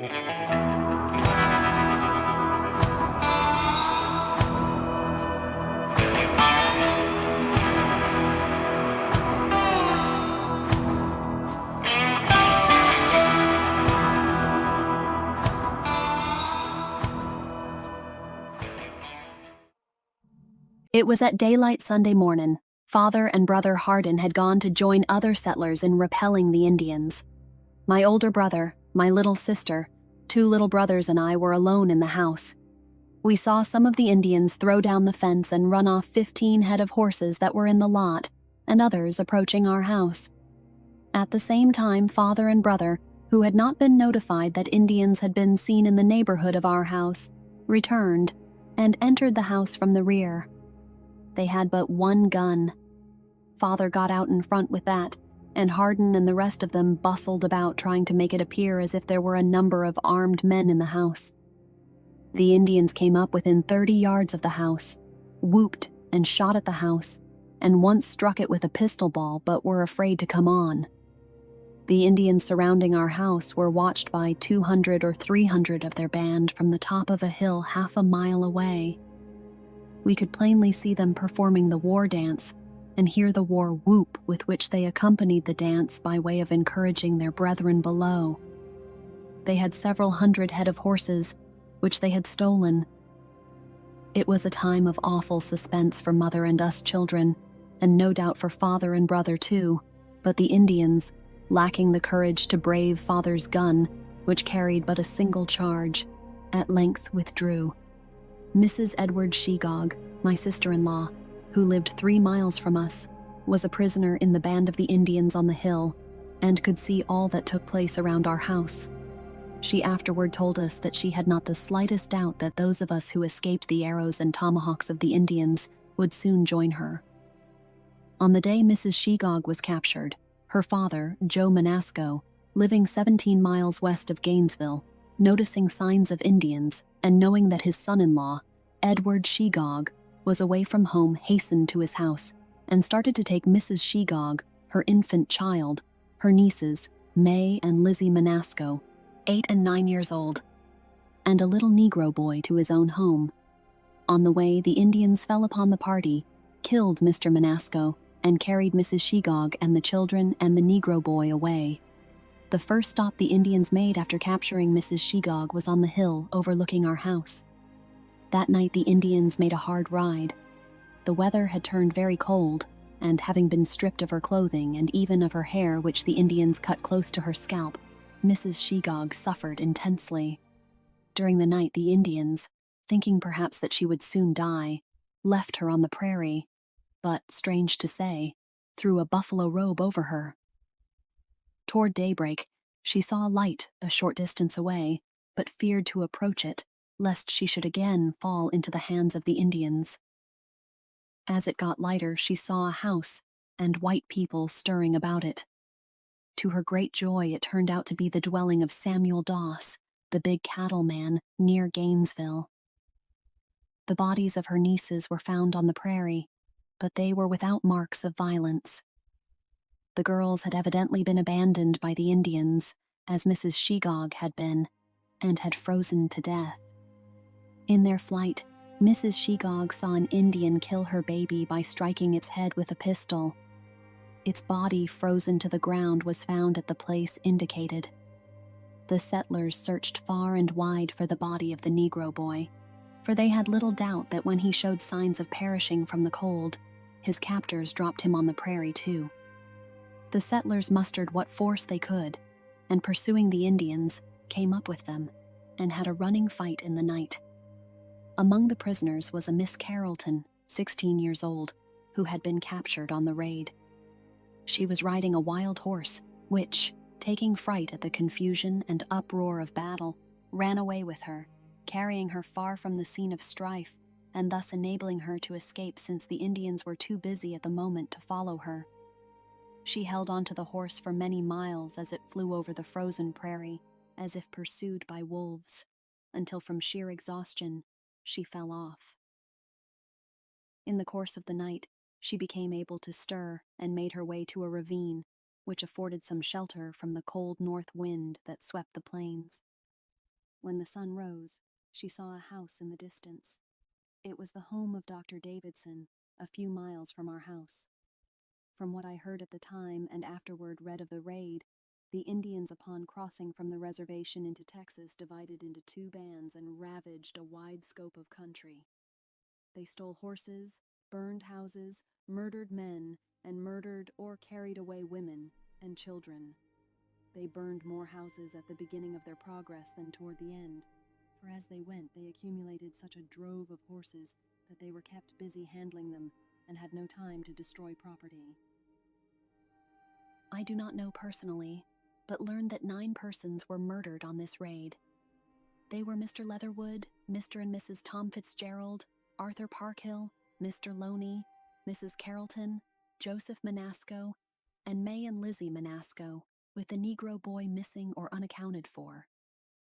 It was at daylight Sunday morning. Father and brother Hardin had gone to join other settlers in repelling the Indians. My older brother, my little sister, 2 little brothers and I were alone in the house. We saw some of the Indians throw down the fence and run off 15 head of horses that were in the lot, and others approaching our house. At the same time, father and brother, who had not been notified that Indians had been seen in the neighborhood of our house, returned and entered the house from the rear. They had but 1 gun. Father got out in front with that, and Hardin and the rest of them bustled about trying to make it appear as if there were a number of armed men in the house. The Indians came up within 30 yards of the house, whooped and shot at the house, and once struck it with a pistol ball but were afraid to come on. The Indians surrounding our house were watched by 200 or 300 of their band from the top of a hill half a mile away. We could plainly see them performing the war dance and hear the war whoop with which they accompanied the dance by way of encouraging their brethren below. They had several hundred head of horses, which they had stolen. It was a time of awful suspense for mother and us children, and no doubt for father and brother too, but the Indians, lacking the courage to brave father's gun, which carried but a single charge, at length withdrew. Mrs. Edward Shegog, my sister-in-law, who lived 3 miles from us, was a prisoner in the band of the Indians on the hill and could see all that took place around our house. She afterward told us that she had not the slightest doubt that those of us who escaped the arrows and tomahawks of the Indians would soon join her. On the day Mrs. Shegog was captured, her father, Joe Manasco, living 17 miles west of Gainesville, noticing signs of Indians and knowing that his son-in-law, Edward Shegog, was away from home, hastened to his house and started to take Mrs. Shegog, her infant child, her nieces, May and Lizzie Manasco, 8 and 9 years old, and a little Negro boy to his own home. On the way, the Indians fell upon the party, killed Mr. Manasco, and carried Mrs. Shegog and the children and the Negro boy away. The first stop the Indians made after capturing Mrs. Shegog was on the hill overlooking our house. That night the Indians made a hard ride. The weather had turned very cold, and having been stripped of her clothing and even of her hair, which the Indians cut close to her scalp, Mrs. Shegog suffered intensely. During the night the Indians, thinking perhaps that she would soon die, left her on the prairie, but, strange to say, threw a buffalo robe over her. Toward daybreak, she saw a light a short distance away, but feared to approach it, lest she should again fall into the hands of the Indians. As it got lighter, she saw a house and white people stirring about it. To her great joy, it turned out to be the dwelling of Samuel Doss, the big cattle man, near Gainesville. The bodies of her nieces were found on the prairie, but they were without marks of violence. The girls had evidently been abandoned by the Indians, as Mrs. Shegog had been, and had frozen to death. In their flight, Mrs. Shegog saw an Indian kill her baby by striking its head with a pistol. Its body, frozen to the ground, was found at the place indicated. The settlers searched far and wide for the body of the Negro boy, for they had little doubt that when he showed signs of perishing from the cold, his captors dropped him on the prairie too. The settlers mustered what force they could, and pursuing the Indians, came up with them, and had a running fight in the night. Among the prisoners was a Miss Carrollton, 16 years old, who had been captured on the raid. She was riding a wild horse, which, taking fright at the confusion and uproar of battle, ran away with her, carrying her far from the scene of strife, and thus enabling her to escape since the Indians were too busy at the moment to follow her. She held onto the horse for many miles as it flew over the frozen prairie, as if pursued by wolves, until from sheer exhaustion, she fell off. In the course of the night, she became able to stir and made her way to a ravine, which afforded some shelter from the cold north wind that swept the plains. When the sun rose, she saw a house in the distance. It was the home of Dr. Davidson, a few miles from our house. From what I heard at the time and afterward read of the raid, the Indians upon crossing from the reservation into Texas divided into two bands and ravaged a wide scope of country. They stole horses, burned houses, murdered men, and murdered or carried away women and children. They burned more houses at the beginning of their progress than toward the end, for as they went they accumulated such a drove of horses that they were kept busy handling them and had no time to destroy property. I do not know personally, but learned that 9 persons were murdered on this raid. They were Mr. Leatherwood, Mr. and Mrs. Tom Fitzgerald, Arthur Parkhill, Mr. Loney, Mrs. Carrollton, Joseph Manasco, and May and Lizzie Manasco, with the Negro boy missing or unaccounted for.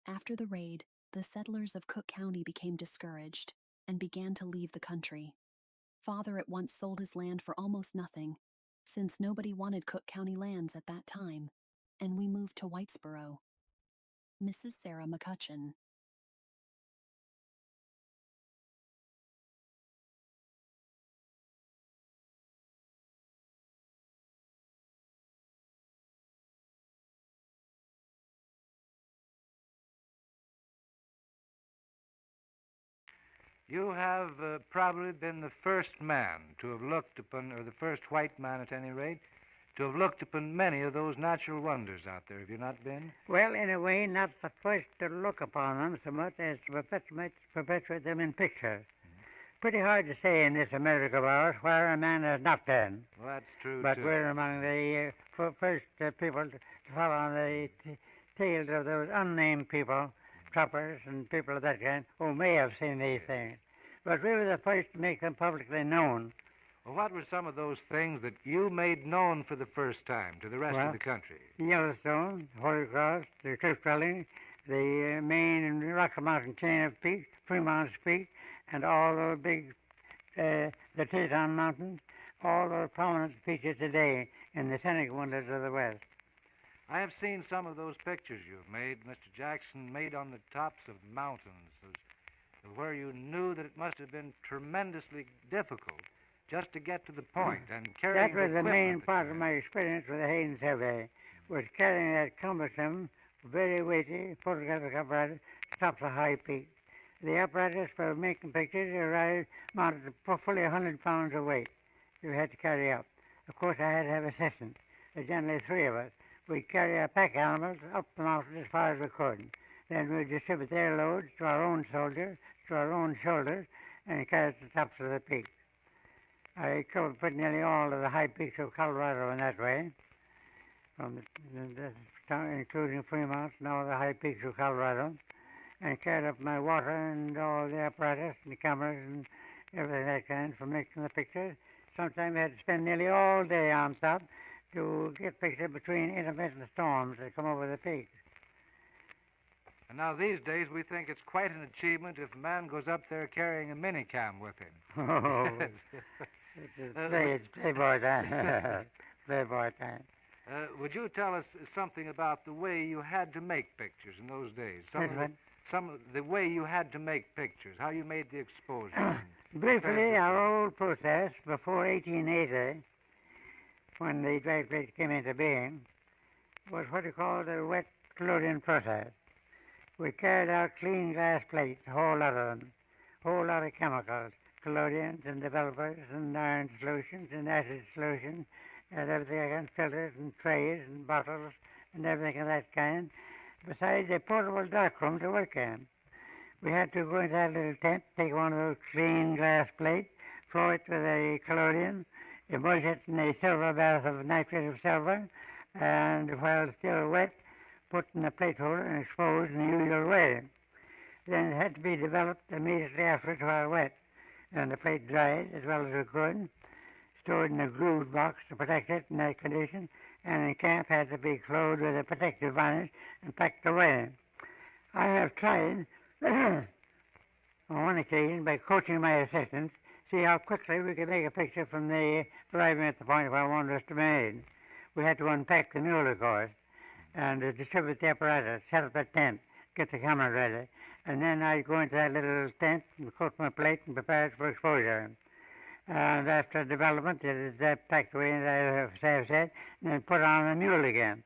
After the raid, the settlers of Cook County became discouraged and began to leave the country. Father at once sold his land for almost nothing, since nobody wanted Cook County lands at that time, and we moved to Whitesboro. Mrs. Sarah McCutcheon. You have probably been the first man to have looked upon, or the first white man at any rate, to have looked upon many of those natural wonders out there, have you not been? Well, in a way, not the first to look upon them so much as to perpetuate them in pictures. Pretty hard to say in this America of ours where a man has not been. Well, that's true, But too. we're among the first people to follow on the tails of those unnamed people, trappers and people of that kind, who may have seen these things. But we were the first to make them publicly known. Well, what were some of those things that you made known for the first time to the rest of the country? The Yellowstone, the Holy Cross, the Cliff Dwelling, the main Rocky Mountain chain of peaks, Fremont's Peak, and all those big, the Teton Mountains, all those prominent features today in the scenic wonders of the West. I have seen some of those pictures you've made, Mr. Jackson, made on the tops of mountains, where you knew that it must have been tremendously difficult just to get to the point and carrying That was the main part of my experience with the Hayden survey, was carrying that cumbersome, very weighty photographic apparatus to tops of high peaks. The apparatus for making pictures mounted to fully 100 pounds of weight you had to carry up. Of course, I had to have assistants, generally 3 of us. We'd carry our pack animals up the mountain as far as we could. Then we'd distribute their loads to our own soldiers, to our own shoulders, and carry it to the tops of the peaks. I covered pretty nearly all of the high peaks of Colorado in that way, from including Fremont and all the high peaks of Colorado, and carried up my water and all the apparatus and the cameras and everything that kind for making the pictures. Sometimes I had to spend nearly all day on top to get pictures between intermittent storms that come over the peaks. And now these days we think it's quite an achievement if a man goes up there carrying a minicam with him. Oh, it's playboy time. Playboy time. Would you tell us something about the way you had to make pictures in those days? Some of the way you had to make pictures, how you made the exposure. Briefly, our old process before 1880, when the drag plate came into being, was what you call the wet collodion process. We carried out clean glass plates, a whole lot of them, a whole lot of chemicals, collodions and developers and iron solutions and acid solutions and everything again, filters and trays and bottles and everything of that kind, besides a portable darkroom to work in. We had to go into that little tent, take one of those clean glass plates, floor it with a collodion, immerse it in a silver bath of nitrate of silver, and while still wet, put in the plate holder and expose in the usual way. Then it had to be developed immediately after it while wet, and the plate dried as well as we could, stored in a grooved box to protect it in that condition, and in camp had to be clothed with a protective varnish and packed away. I have tried, on one occasion, by coaching my assistants, see how quickly we could make a picture from the arriving at the point where one was to be made. We had to unpack the mule, of course, and distribute the apparatus, set up a tent, get the camera ready. And then I'd go into that little tent and cut my plate and prepare it for exposure. And after development, it is packed away, as I have said, and then put on a mule again.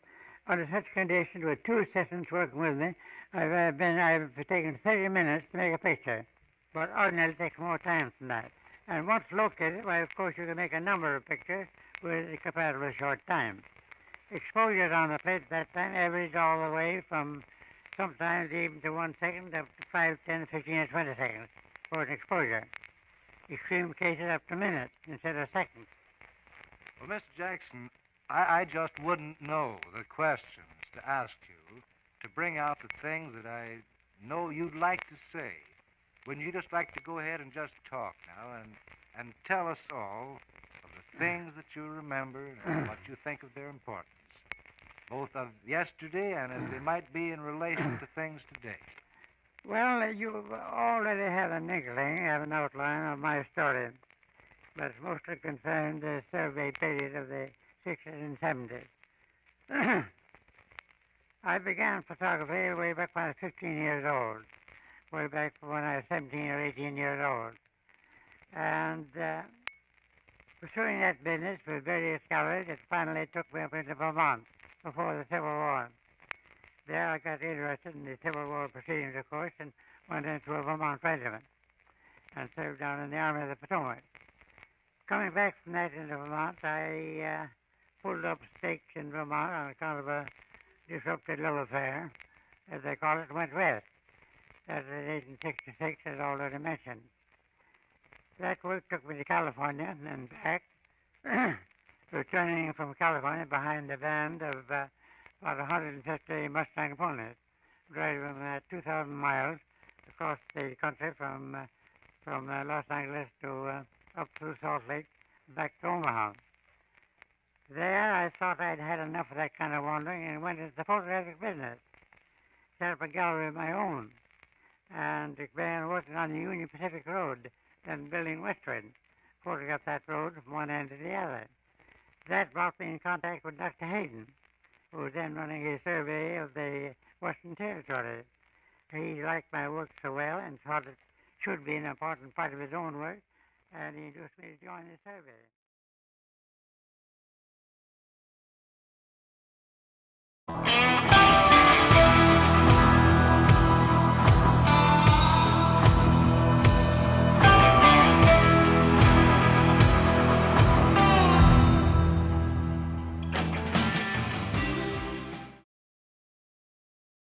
Under such conditions, with 2 assistants working with me, I've taken 30 minutes to make a picture. But ordinarily it takes more time than that. And once located, well, of course, you can make a number of pictures with a comparatively short time. Exposures on the plate at that time averaged all the way from sometimes even to 1 second up to 5, 10, 15, or 20 seconds for an exposure. Extreme cases up to minutes instead of seconds. Well, Mr. Jackson, I just wouldn't know the questions to ask you to bring out the things that I know you'd like to say. Wouldn't you just like to go ahead and just talk now and tell us all of the things that you remember and what you think of their importance, both of yesterday and as they might be in relation to things today? Well, you already have an inkling, have an outline of my story, but it's mostly concerned the survey period of the 60s and 70s. I began photography way back when I was 15 years old, way back when I was 17 or 18 years old. And pursuing that business with various galleries, it finally took me up into Vermont before the Civil War. There I got interested in the Civil War proceedings, of course, and went into a Vermont regiment and served down in the Army of the Potomac. Coming back from that into Vermont, I pulled up stakes in Vermont on account of a disrupted love affair, as they call it, went west. That was in 1866, as already mentioned. That work took me to California and back, returning from California behind a band of about 150 Mustang ponies, driving 2,000 miles across the country from Los Angeles to up through Salt Lake, back to Omaha. There I thought I'd had enough of that kind of wandering and went into the photographic business. Set up a gallery of my own and began working on the Union Pacific Road, then building westward, photographed that road from one end to the other. That brought me in contact with Dr. Hayden, who was then running a survey of the Western Territory. He liked my work so well and thought it should be an important part of his own work, and he induced me to join the survey.